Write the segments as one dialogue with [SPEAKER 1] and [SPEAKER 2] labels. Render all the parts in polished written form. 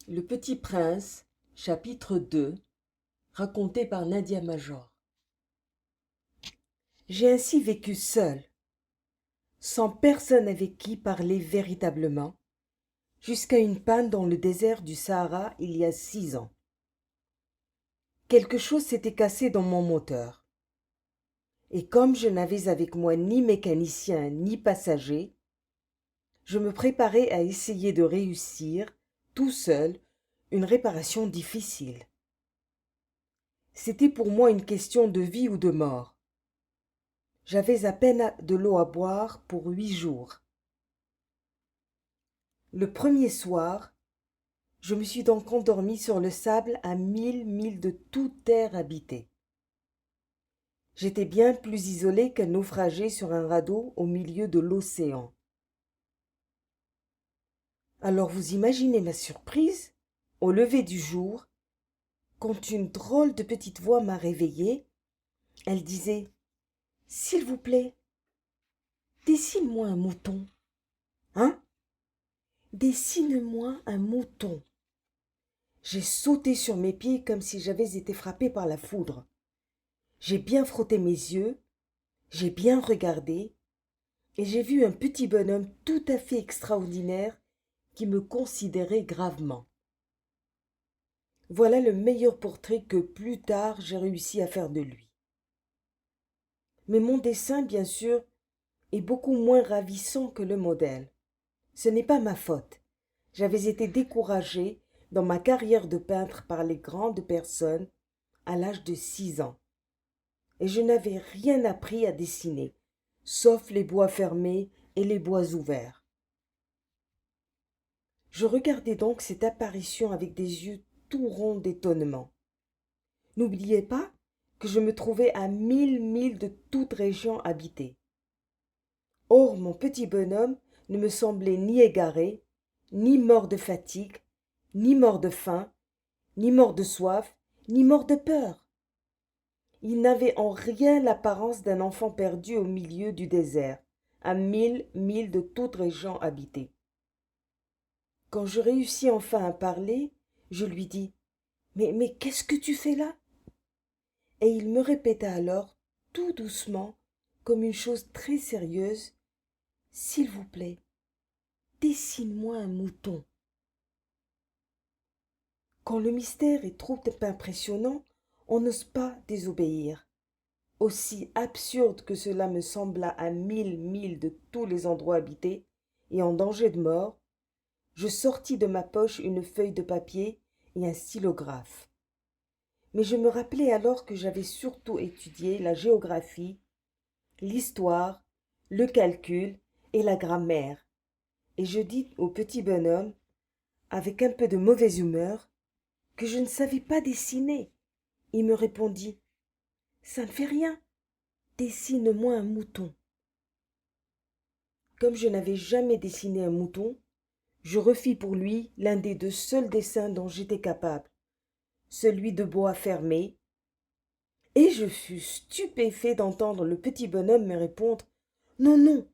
[SPEAKER 1] Le Petit Prince, chapitre 2, raconté par Nadia Major. J'ai ainsi vécu seul, sans personne avec qui parler véritablement, jusqu'à une panne dans le désert du Sahara il y a 6 ans. Quelque chose s'était cassé dans mon moteur. Et comme je n'avais avec moi ni mécanicien ni passager, je me préparais à essayer de réussir, tout seul, une réparation difficile. C'était pour moi une question de vie ou de mort. J'avais à peine de l'eau à boire pour 8 jours. Le premier soir, je me suis donc endormi sur le sable à 1000 milles de toute terre habitée. J'étais bien plus isolé qu'un naufragé sur un radeau au milieu de l'océan. Alors vous imaginez ma surprise, au lever du jour, quand une drôle de petite voix m'a réveillée. Elle disait: « S'il vous plaît, dessine-moi un mouton. » Hein? Dessine-moi un mouton. J'ai sauté sur mes pieds comme si j'avais été frappé par la foudre. J'ai bien frotté mes yeux, j'ai bien regardé, et j'ai vu un petit bonhomme tout à fait extraordinaire qui me considérait gravement. Voilà le meilleur portrait que plus tard j'ai réussi à faire de lui. Mais mon dessin, bien sûr, est beaucoup moins ravissant que le modèle. Ce n'est pas ma faute. J'avais été découragé dans ma carrière de peintre par les grandes personnes à l'âge de 6 ans. Et je n'avais rien appris à dessiner, sauf les bois fermés et les bois ouverts. Je regardais donc cette apparition avec des yeux tout ronds d'étonnement. N'oubliez pas que je me trouvais à 1000 milles de toute région habitée. Or, mon petit bonhomme ne me semblait ni égaré, ni mort de fatigue, ni mort de faim, ni mort de soif, ni mort de peur. Il n'avait en rien l'apparence d'un enfant perdu au milieu du désert, à 1000 milles de toute région habitée. Quand je réussis enfin à parler, je lui dis: « Mais qu'est-ce que tu fais là ?» Et il me répéta alors, tout doucement, comme une chose très sérieuse: « S'il vous plaît, dessine-moi un mouton. » Quand le mystère est trop impressionnant, on n'ose pas désobéir. Aussi absurde que cela me sembla à 1000 milles de tous les endroits habités et en danger de mort, je sortis de ma poche une feuille de papier et un stylographe. Mais je me rappelai alors que j'avais surtout étudié la géographie, l'histoire, le calcul et la grammaire, et je dis au petit bonhomme, avec un peu de mauvaise humeur, que je ne savais pas dessiner. Il me répondit: « Ça ne fait rien, dessine-moi un mouton. » Comme je n'avais jamais dessiné un mouton, je refis pour lui l'un des 2 seuls dessins dont j'étais capable, celui de bois fermé, et je fus stupéfait d'entendre le petit bonhomme me répondre: « Non, non,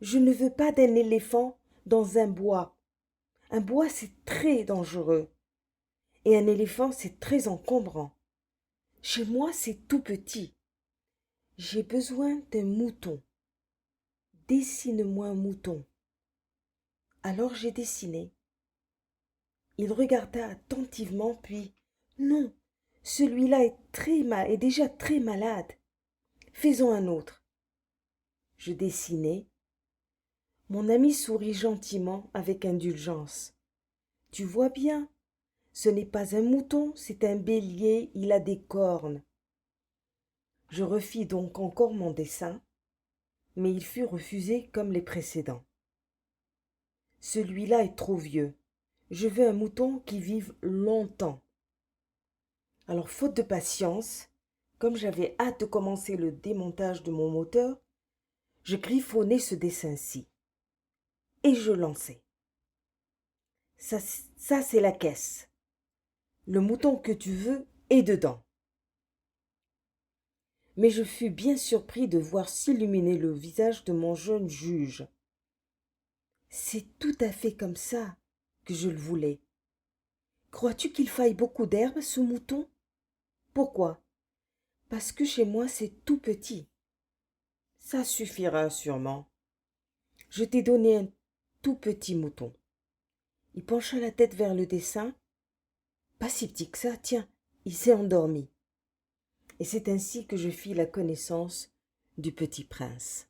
[SPEAKER 1] je ne veux pas d'un éléphant dans un bois. Un bois, c'est très dangereux, et un éléphant, c'est très encombrant. Chez moi, c'est tout petit. J'ai besoin d'un mouton. Dessine-moi un mouton. » Alors j'ai dessiné. Il regarda attentivement, puis: « Non, celui-là est déjà très malade. Faisons un autre. » Je dessinai. Mon ami sourit gentiment avec indulgence. « Tu vois bien, ce n'est pas un mouton, c'est un bélier, il a des cornes. » Je refis donc encore mon dessin, mais il fut refusé comme les précédents. « Celui-là est trop vieux. Je veux un mouton qui vive longtemps. » Alors, faute de patience, comme j'avais hâte de commencer le démontage de mon moteur, je griffonnai ce dessin-ci, et je lançai. Ça, c'est la caisse. Le mouton que tu veux est dedans. Mais je fus bien surpris de voir s'illuminer le visage de mon jeune juge. C'est tout à fait comme ça que je le voulais. Crois-tu qu'il faille beaucoup d'herbe, ce mouton? Pourquoi? Parce que chez moi c'est tout petit. Ça suffira sûrement. Je t'ai donné un tout petit mouton. Il pencha la tête vers le dessin. Pas si petit que ça, tiens, il s'est endormi. Et c'est ainsi que je fis la connaissance du petit prince.